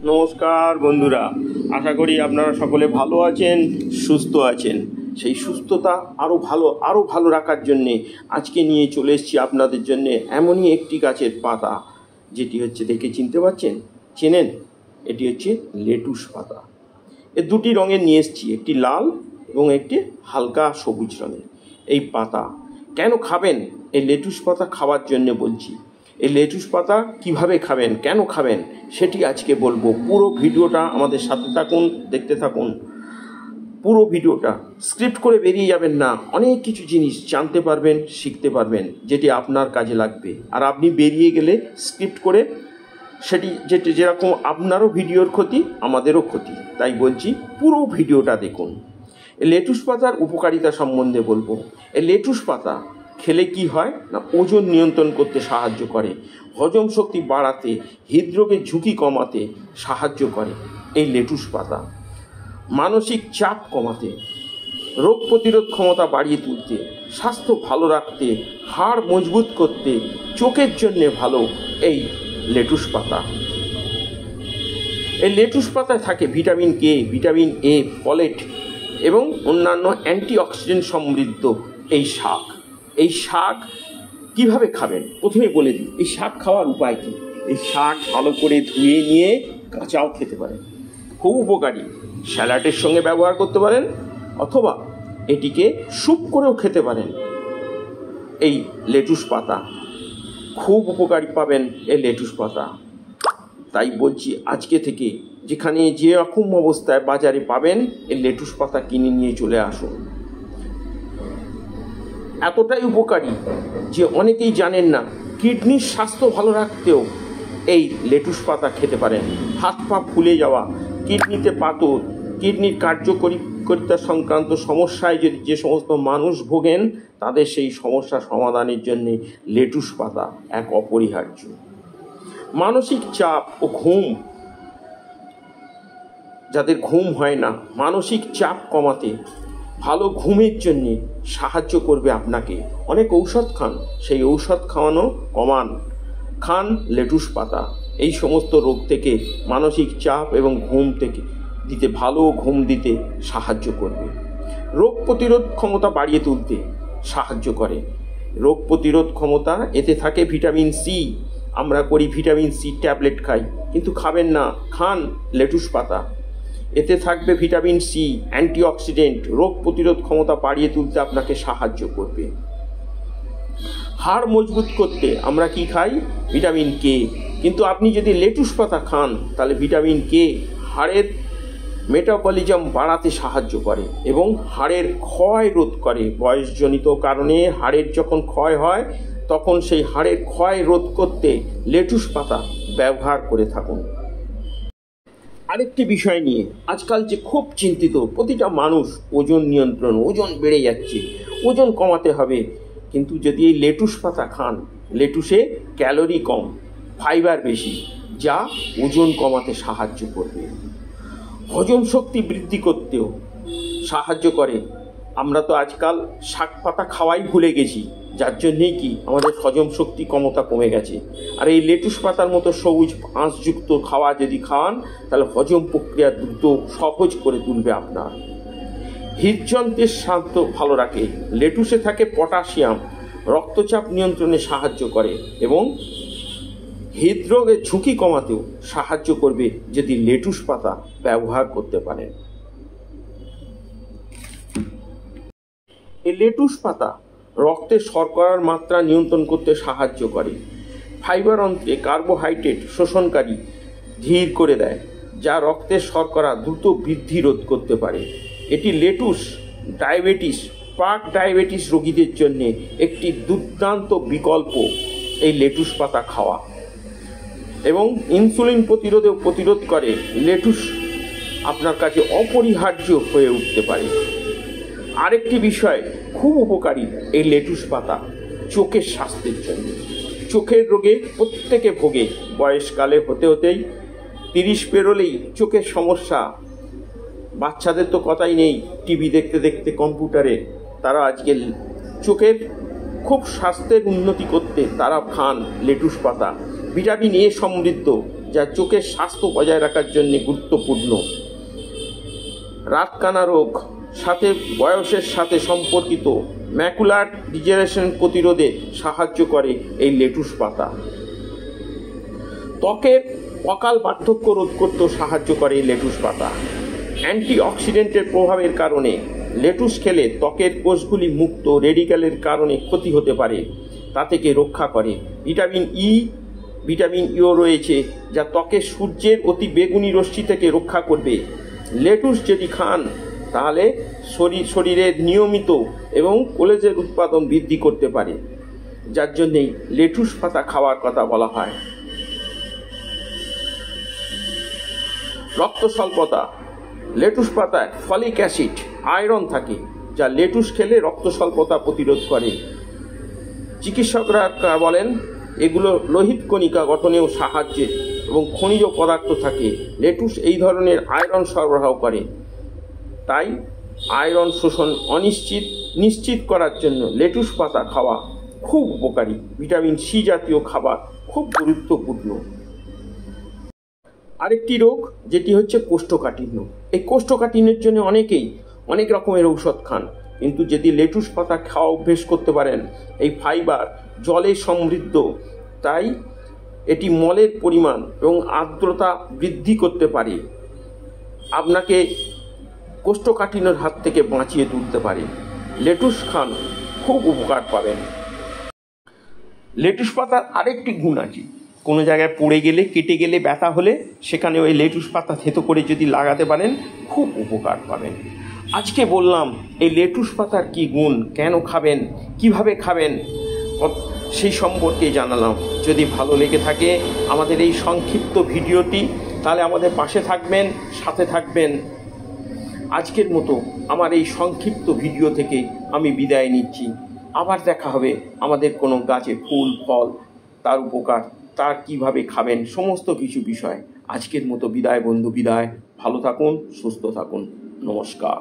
নমস্কার বন্ধুরা, আশা করি আপনারা সকলে ভালো আছেন, সুস্থ আছেন। সেই সুস্থতা আরও ভালো রাখার জন্যে আজকে নিয়ে চলে এসেছি আপনাদের জন্যে এমনই একটি গাছের পাতা, যেটি হচ্ছে দেখে চিনতে পারছেন, চেনেন? এটি হচ্ছে লেটুস পাতা। এর দুটি রঙের নিয়ে এসেছি, একটি লাল এবং একটি হালকা সবুজ রঙের। এই পাতা কেন খাবেন? এই লেটুস পাতা খাওয়ার জন্য বলছি। এই লেটুস পাতা কিভাবে খাবেন, কেন খাবেন, সেটি আজকে বলবো। পুরো ভিডিওটা আমাদের সাথে থাকুন, দেখতে থাকুন। পুরো ভিডিওটা স্ক্রিপ্ট করে বেরিয়ে যাবেন না, অনেক কিছু জিনিস জানতে পারবেন, শিখতে পারবেন, যেটি আপনার কাজে লাগবে। আর আপনি বেরিয়ে গেলে স্ক্রিপ্ট করে যেটি যেরকম আপনারও ভিডিওর ক্ষতি, আমাদেরও ক্ষতি। তাই বলছি পুরো ভিডিওটা দেখুন। এই লেটুস পাতার উপকারিতা সম্বন্ধে বলবো। এই লেটুস পাতা খেলে কি হয় না, ওজন নিয়ন্ত্রণ করতে সাহায্য করে, হজম শক্তি বাড়াতে, হৃদরোগের ঝুঁকি কমাতে সাহায্য করে এই লেটুস পাতা, মানসিক চাপ কমাতে, রোগ প্রতিরোধ ক্ষমতা বাড়িয়ে তুলতে, স্বাস্থ্য ভালো রাখতে, হাড় মজবুত করতে, চোখের জন্যে ভালো এই লেটুস পাতা। এই লেটুস পাতায় থাকে vitamin K, vitamin A, folate এবং অন্যান্য অ্যান্টিঅক্সিডেন্ট সমৃদ্ধ এই শাক। এই শাক কিভাবে খাবেন প্রথমে বলে দিই। এই শাক খাওয়ার উপায় কী? এই শাক ভালো করে ধুয়ে নিয়ে কাঁচাও খেতে পারেন, খুব উপকারী। স্যালাডের সঙ্গে ব্যবহার করতে পারেন, অথবা এটিকে স্যুপ করেও খেতে পারেন। এই লেটুস পাতা খুব উপকারী পাবেন এই লেটুস পাতা। তাই বলছি আজকে থেকে যেখানে যে রকম অবস্থায় বাজারে পাবেন, এই লেটুস পাতা কিনে নিয়ে চলে আসুন। এতটাই উপকারী যে অনেকেই জানেন না। কিডনির স্বাস্থ্য ভালো রাখতেও এই লেটুস পাতা খেতে পারেন। হাত পা ফুলে যাওয়া, কিডনিতে পাথর, কিডনির কার্যকরিতা সংক্রান্ত সমস্যায় যদি যে সমস্ত মানুষ ভোগেন, তাদের সেই সমস্যা সমাধানের জন্যে লেটুস পাতা এক অপরিহার্য। মানসিক চাপ ও ঘুম, যাদের ঘুম হয় না, মানসিক চাপ কমাতে, ভালো ঘুমের জন্যে সাহায্য করবে আপনাকে। অনেক ঔষধ খান, সেই ঔষধ কমান, খান লেটুস পাতা। এই সমস্ত রোগ থেকে, মানসিক চাপ এবং ঘুম থেকে ভালো ঘুম দিতে সাহায্য করবে। রোগ প্রতিরোধ ক্ষমতা বাড়িয়ে তুলতে সাহায্য করে। রোগ প্রতিরোধ ক্ষমতা, এতে থাকে ভিটামিন সি। আমরা করি ভিটামিন সি ট্যাবলেট খাই, কিন্তু খাবেন না, খান লেটুস পাতা। এতে থাকবে ভিটামিন সি, অ্যান্টিঅক্সিডেন্ট, রোগ প্রতিরোধ ক্ষমতা বাড়িয়ে তুলতে আপনাকে সাহায্য করবে। হাড় মজবুত করতে আমরা কি খাই? Vitamin K. কিন্তু আপনি যদি লেটুস পাতা খান, তাহলে ভিটামিন কে হাড়ের মেটাবলিজম বাড়াতে সাহায্য করে এবং হাড়ের ক্ষয় রোধ করে। বয়সজনিত কারণে হাড়ের যখন ক্ষয় হয়, তখন সেই হাড়ের ক্ষয় রোধ করতে লেটুস পাতা ব্যবহার করে থাকুন। আরেকটি বিষয় নিয়ে আজকাল যে খুব চিন্তিত প্রতিটা মানুষ, ওজন নিয়ন্ত্রণ, ওজন বেড়ে যাচ্ছে, ওজন কমাতে হবে। কিন্তু যদি এই লেটুস পাতা খান, লেটুসে ক্যালোরি কম, ফাইবার বেশি, যা ওজন কমাতে সাহায্য করবে। হজম শক্তি বৃদ্ধি করতেও সাহায্য করে। আমরা তো আজকাল শাক পাতা খাওয়াই ভুলে গেছি, যার জন্যেই কি আমাদের হজম শক্তি ক্ষমতা কমে গেছে। আর এই লেটুস পাতার মতো সবুজ আঁশযুক্ত খাওয়া যদি খান, তাহলে হজম প্রক্রিয়া দ্রুত সহজ করে তুলবে আপনার। হৃদযন্ত্রের স্বাস্থ্য ভালো রাখে। লেটুসে থাকে পটাশিয়াম, রক্তচাপ নিয়ন্ত্রণে সাহায্য করে এবং হৃদরোগের ঝুঁকি কমাতেও সাহায্য করবে যদি লেটুস পাতা ব্যবহার করতে পারেন। এই লেটুস পাতা রক্তে শর্করার মাত্রা নিয়ন্ত্রণ করতে সাহায্য করে। ফাইবার অন্ত্রে কার্বোহাইড্রেট শোষণকারী ধীর করে দেয়, যা রক্তের শর্করা দ্রুত বৃদ্ধি রোধ করতে পারে। এটি লেটুস প্রাক ডায়াবেটিস রোগীদের জন্য একটি দুর্দান্ত বিকল্প এই লেটুস পাতা খাওয়া, এবং ইনসুলিন প্রতিরোধ করে। লেটুস আপনার কাছে অপরিহার্য হয়ে উঠতে পারে। আরেকটি বিষয় খুব উপকারী এই লেটুস পাতা চোখের স্বাস্থ্যের জন্য। চোখের রোগে প্রত্যেকে ভোগে, বয়সকালে হতেই 30 পেরোলেই চোখের সমস্যা। বাচ্চাদের তো কথাই নেই, টিভি দেখতে দেখতে, কম্পিউটারে, তারা আজকে চোখের খুব স্বাস্থ্যের উন্নতি করতে তারা খান লেটুস পাতা। ভিটামিন এ সমৃদ্ধ, যা চোখের স্বাস্থ্য বজায় রাখার জন্য গুরুত্বপূর্ণ। রাতকানা রোগ সাথে বয়সের সাথে সম্পর্কিত ম্যাকুলার ডিজেনারেশন প্রতিরোধে সাহায্য করে এই লেটুস পাতা। ত্বকের অকাল বার্ধক্য রোধ করতেও সাহায্য করে এই লেটুস পাতা। অ্যান্টিঅক্সিডেন্টের প্রভাবের কারণে লেটুস খেলে ত্বকের কোষগুলি মুক্ত রেডিক্যালের কারণে ক্ষতি হতে পারে, তা থেকে রক্ষা করে। ভিটামিন ইও রয়েছে, যা ত্বকের সূর্যের অতি বেগুনি রশ্মি থেকে রক্ষা করবে। লেটুস যদি খান তাহলে শরীরের নিয়মিত এবং কোলেজের উৎপাদন বৃদ্ধি করতে পারে, যার জন্যেই লেটুস পাতা খাওয়ার কথা বলা হয়। রক্ত স্বল্পতা। লেটুস পাতায় ফলিক অ্যাসিড, আয়রন থাকে, যা লেটুস খেলে রক্ত স্বল্পতা প্রতিরোধ করে। চিকিৎসকরা বলেন এগুলো লোহিত কণিকা গঠনেও সাহায্যে এবং খনিজ পদার্থ থাকে। লেটুস এই ধরনের আয়রন সরবরাহ করে, তাই আয়রন শোষণ নিশ্চিত করার জন্য লেটুস পাতা খাওয়া খুব উপকারী। ভিটামিন সি জাতীয় খাবার খুব গুরুত্বপূর্ণ। আরেকটি রোগ যেটি হচ্ছে কোষ্ঠকাঠিন্য। এই কোষ্ঠকাঠিন্যের জন্য অনেকেই অনেক রকমের ঔষধ খান, কিন্তু যদি লেটুস পাতা খাওয়া অভ্যেস করতে পারেন, এই ফাইবার জলে সমৃদ্ধ, তাই এটি মলের পরিমাণ এবং আর্দ্রতা বৃদ্ধি করতে পারে, আপনাকে কোষ্ঠকাঠিন্যের হাত থেকে বাঁচিয়ে তুলতে পারে। লেটুস খান, খুব উপকার পাবেন। লেটুস পাতার আরেকটি গুণ আছে, কোনো জায়গায় পড়ে গেলে, কেটে গেলে, ব্যথা হলে সেখানে ওই লেটুস পাতা থেঁতো করে যদি লাগাতে পারেন, খুব উপকার পাবেন। আজকে বললাম এই লেটুস পাতার কি গুণ, কেন খাবেন, কিভাবে খাবেন, সেই সম্পর্কে জানালাম। যদি ভালো লেগে থাকে আমাদের এই সংক্ষিপ্ত ভিডিওটি, তাহলে আমাদের পাশে থাকবেন, সাথে থাকবেন। আজকের মতো আমার এই সংক্ষিপ্ত ভিডিও থেকে আমি বিদায় নিচ্ছি। আবার দেখা হবে আমাদের কোনো গাছে ফুল ফল, তার উপকার, তার কিভাবে খাবেন, সমস্ত কিছু বিষয়। আজকের মতো বিদায় বন্ধু, বিদায়। ভালো থাকুন, সুস্থ থাকুন। নমস্কার।